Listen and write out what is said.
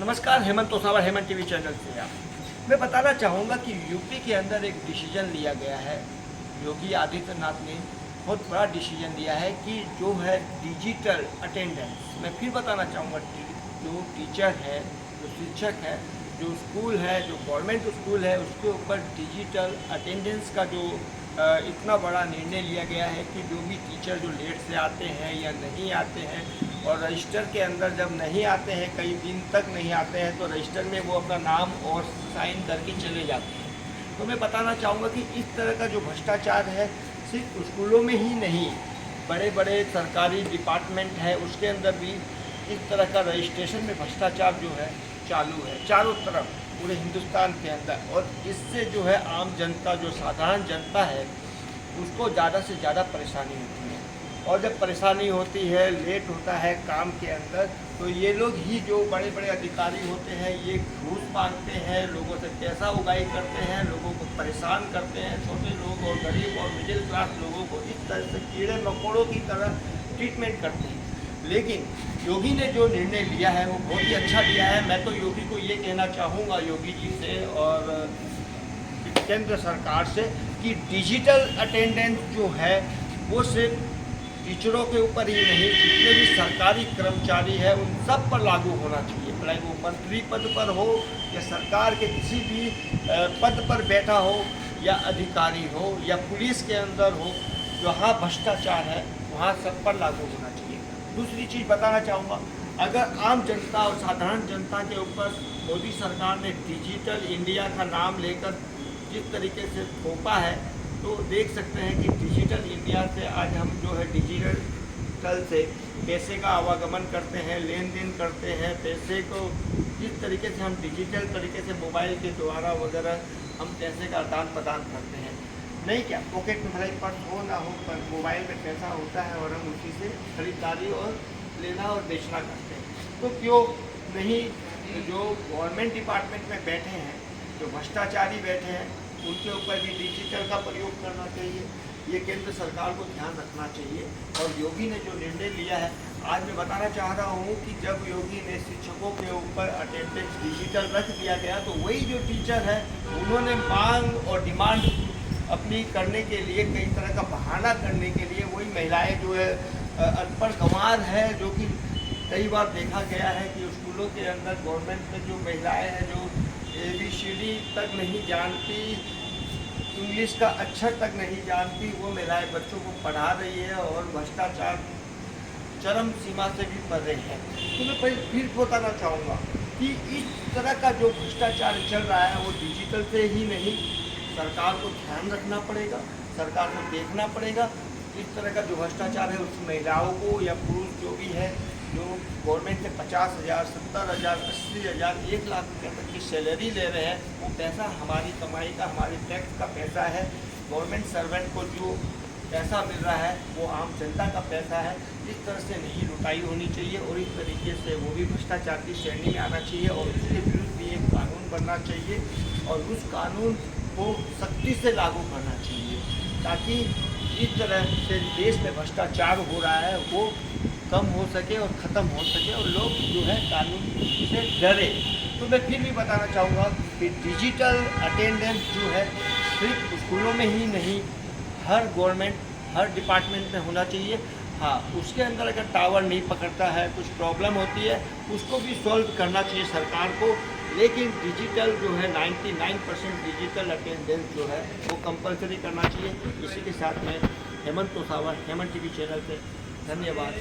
नमस्कार, Hemant तोसावर Hemant TV channel से आप मैं बताना चाहूँगा कि यूपी के अंदर एक डिसीजन लिया गया है। योगी आदित्यनाथ ने बहुत बड़ा डिसीजन लिया है कि जो है डिजिटल अटेंडेंस, मैं फिर बताना चाहूँगा, जो टीचर है, जो शिक्षक है, जो स्कूल है, जो गवर्नमेंट स्कूल है, उसके ऊपर डिजिटल अटेंडेंस का जो इतना बड़ा निर्णय लिया गया है कि जो भी टीचर जो लेट से आते हैं या नहीं आते हैं और रजिस्टर के अंदर जब नहीं आते हैं, कई दिन तक नहीं आते हैं, तो रजिस्टर में वो अपना नाम और साइन करके चले जाते हैं। तो मैं बताना चाहूँगा कि इस तरह का जो भ्रष्टाचार है सिर्फ स्कूलों में ही नहीं, बड़े बड़े सरकारी डिपार्टमेंट है उसके अंदर भी इस तरह का रजिस्ट्रेशन में भ्रष्टाचार जो है चालू है चारों तरफ पूरे हिंदुस्तान के अंदर। और इससे जो है आम जनता, जो साधारण जनता है, उसको ज़्यादा से ज़्यादा परेशानी होती है। और जब परेशानी होती है, लेट होता है काम के अंदर, तो ये लोग ही जो बड़े बड़े अधिकारी होते हैं ये घूस मांगते हैं, लोगों से पैसा उगाही करते हैं, लोगों को परेशान करते हैं, छोटे लोग और गरीब और मिडिल क्लास लोगों को इस तरह से कीड़े मकोड़ों की तरह ट्रीटमेंट करते हैं। लेकिन योगी ने जो निर्णय लिया है वो बहुत ही अच्छा लिया है। मैं तो योगी को ये कहना चाहूँगा, योगी जी से और केंद्र सरकार से, कि डिजिटल अटेंडेंस जो है वो सिर्फ टीचरों के ऊपर ही नहीं, जितने भी सरकारी कर्मचारी हैं उन सब पर लागू होना चाहिए, चाहे वो मंत्री पद पर हो या सरकार के किसी भी पद पर बैठा हो या अधिकारी हो या पुलिस के अंदर हो। जहाँ भ्रष्टाचार है वहाँ सब पर लागू होना चाहिए। दूसरी चीज़ बताना चाहूँगा, अगर आम जनता और साधारण जनता के ऊपर मोदी सरकार ने डिजिटल इंडिया का नाम लेकर जिस तरीके से थोपा है, तो देख सकते हैं कि डिजिटल इंडिया से आज हम जो है डिजिटल से पैसे का आवागमन करते हैं, लेन देन करते हैं, पैसे को जिस तरीके से हम डिजिटल तरीके से मोबाइल के द्वारा वगैरह हम पैसे का आदान प्रदान करते हैं। नहीं क्या पॉकेट में भले पर्स हो ना हो, पर मोबाइल में पैसा होता है और हम उसी से खरीदारी और लेना और बेचना करते हैं। तो क्यों नहीं जो गवर्नमेंट डिपार्टमेंट में बैठे हैं, जो भ्रष्टाचारी बैठे हैं, उनके ऊपर भी डिजिटल का प्रयोग करना चाहिए। ये केंद्र सरकार को ध्यान रखना चाहिए। और योगी ने जो निर्णय लिया है, आज मैं बताना चाह रहा हूँ कि जब योगी ने शिक्षकों के ऊपर अटेंडेंस डिजिटल रख दिया गया, तो वही जो टीचर है उन्होंने मांग और डिमांड अपनी करने के लिए, कई तरह का बहाना करने के लिए, वही महिलाएं जो है अनपढ़ गंवार है, जो कि कई बार देखा गया है कि स्कूलों के अंदर गवर्नमेंट में जो महिलाएं हैं जो ABCD तक नहीं जानती, इंग्लिश का अक्षर तक नहीं जानती, वो महिलाएं बच्चों को पढ़ा रही है और भ्रष्टाचार चरम सीमा से भी बढ़ रहे हैं। तो मैं फिर बताना चाहूँगा कि इस तरह का जो भ्रष्टाचार चल रहा है वो डिजिटल से ही नहीं, सरकार को ध्यान रखना पड़ेगा, सरकार को देखना पड़ेगा। इस तरह का जो भ्रष्टाचार है उस महिलाओं को या पुरुष जो भी है, जो गवर्नमेंट से 50,000, 70,000, 80,000, 1 लाख रुपये तक की सैलरी ले रहे हैं, वो पैसा हमारी कमाई का, हमारे टैक्स का पैसा है। गवर्नमेंट सर्वेंट को जो पैसा मिल रहा है वो आम जनता का पैसा है। इस तरह से नहीं लुटाई होनी चाहिए और इस तरीके से वो भी भ्रष्टाचार की श्रेणी में आना चाहिए और उसके विरुद्ध भी एक कानून बनना चाहिए और उस कानून को सख्ती से लागू करना चाहिए, ताकि इस तरह से देश में भ्रष्टाचार हो रहा है वो कम हो सके और ख़त्म हो सके और लोग जो है कानून से डरे। तो मैं फिर भी बताना चाहूँगा कि डिजिटल अटेंडेंस जो है सिर्फ स्कूलों में ही नहीं, हर गवर्नमेंट, हर डिपार्टमेंट में होना चाहिए। हाँ, उसके अंदर अगर टावर नहीं पकड़ता है, कुछ प्रॉब्लम होती है, उसको भी सॉल्व करना चाहिए सरकार को। लेकिन डिजिटल जो है 99% डिजिटल अटेंडेंस जो है वो कंपलसरी करना चाहिए। इसी के साथ में हेमंत तोसावर, हेमंत टीवी चैनल से धन्यवाद।